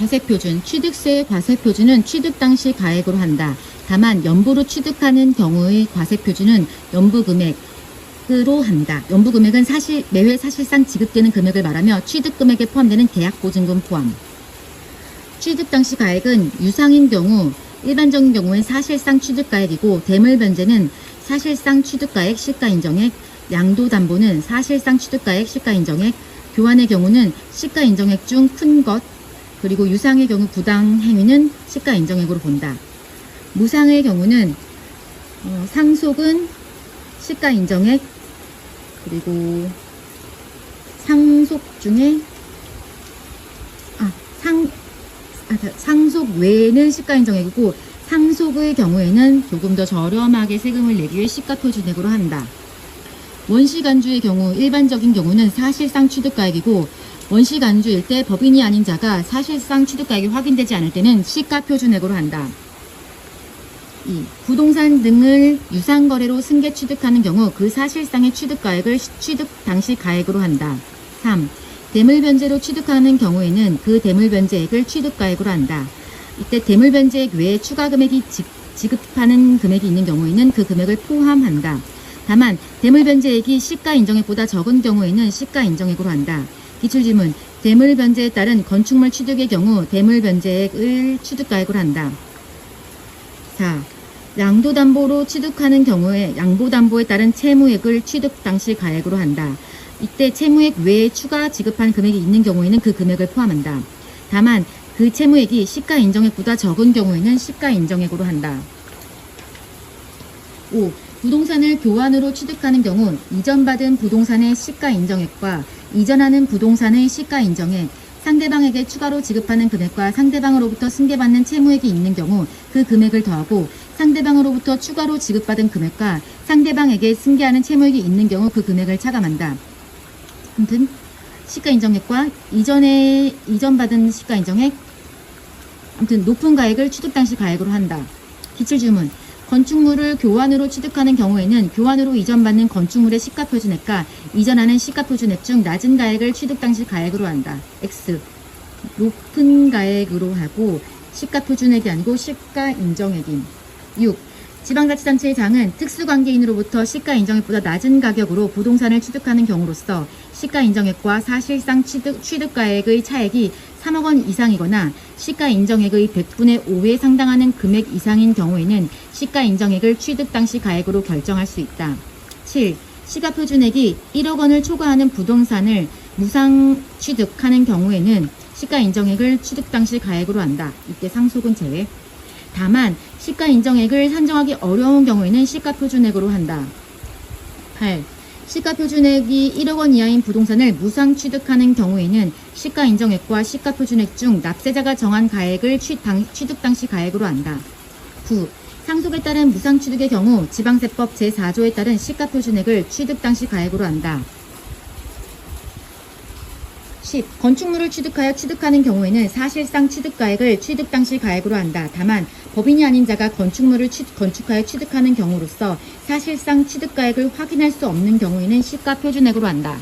과세표준, 취득세 과세표준은 취득 당시 가액으로 한다. 다만 연부로 취득하는 경우의 과세표준은 연부금액으로 한다. 연부금액은 매회 사실상 지급되는 금액을 말하며 취득금액에 포함되는 계약보증금 포함. 취득 당시 가액은 유상인 경우, 일반적인 경우엔 사실상 취득가액이고, 대물변제는 사실상 취득가액 시가인정액, 양도담보는 사실상 취득가액 시가인정액, 교환의 경우는 시가인정액 중 큰 것, 그리고 유상의 경우 부당행위는 시가인정액으로 본다. 무상의 경우는 상속은 시가인정액, 그리고 상속 중에 상속 외에는 시가인정액이고, 상속의 경우에는 조금 더 저렴하게 세금을 내기 위해 시가표준액으로 한다. 원시간주의 경우, 일반적인 경우는 사실상 취득가액이고, 원시간주일 때 법인이 아닌 자가 사실상 취득가액이 확인되지 않을 때는 시가표준액으로 한다. 2. 부동산 등을 유상거래로 승계 취득하는 경우 그 사실상의 취득가액을 취득 당시 가액으로 한다. 3. 대물변제로 취득하는 경우에는 그 대물변제액을 취득가액으로 한다. 이때 대물변제액 외에 추가 금액이 지급하는 금액이 있는 경우에는 그 금액을 포함한다. 다만 대물변제액이 시가인정액보다 적은 경우에는 시가인정액으로 한다. 기출질문. 대물변제에 따른 건축물 취득의 경우 대물변제액을 취득가액으로 한다. 4. 양도담보로 취득하는 경우에 양보담보에 따른 채무액을 취득 당시 가액으로 한다. 이때 채무액 외에 추가 지급한 금액이 있는 경우에는 그 금액을 포함한다. 다만 그 채무액이 시가인정액보다 적은 경우에는 시가인정액으로 한다. 5. 부동산을 교환으로 취득하는 경우 이전받은 부동산의 시가인정액과 이전하는 부동산의 시가인정액, 상대방에게 추가로 지급하는 금액과 상대방으로부터 승계받는 채무액이 있는 경우 그 금액을 더하고, 상대방으로부터 추가로 지급받은 금액과 상대방에게 승계하는 채무액이 있는 경우 그 금액을 차감한다. 아무튼 시가인정액과 이전받은 시가인정액, 아무튼 높은 가액을 취득 당시 가액으로 한다. 기출질문. 건축물을 교환으로 취득하는 경우에는 교환으로 이전받는 건축물의 시가표준액과 이전하는 시가표준액 중 낮은 가액을 취득 당시 가액으로 한다. X. 높은 가액으로 하고 시가표준액이 아니고 시가인정액임. 6. 지방자치단체장은 특수관계인으로부터 시가인정액보다 낮은 가격으로 부동산을 취득하는 경우로서 시가인정액과 사실상 취득가액의 차액이 3억 원 이상이거나 시가인정액의 100분의 5에 상당하는 금액 이상인 경우에는 시가인정액을 취득 당시 가액으로 결정할 수 있다. 7. 시가표준액이 1억 원을 초과하는 부동산을 무상 취득하는 경우에는 시가인정액을 취득 당시 가액으로 한다. 이때 상속은 제외. 다만 시가인정액을 산정하기 어려운 경우에는 시가표준액으로 한다. 8. 시가표준액이 1억 원 이하인 부동산을 무상 취득하는 경우에는 시가인정액과 시가표준액 중 납세자가 정한 가액을 취득 당시 가액으로 한다. 9. 상속에 따른 무상 취득의 경우 지방세법 제4조에 따른 시가표준액을 취득 당시 가액으로 한다. 10. 건축물을 취득하여 취득하는 경우에는 사실상 취득가액을 취득 당시 가액으로 한다. 다만 법인이 아닌 자가 건축물을 건축하여 취득하는 경우로서 사실상 취득가액을 확인할 수 없는 경우에는 시가표준액으로 한다.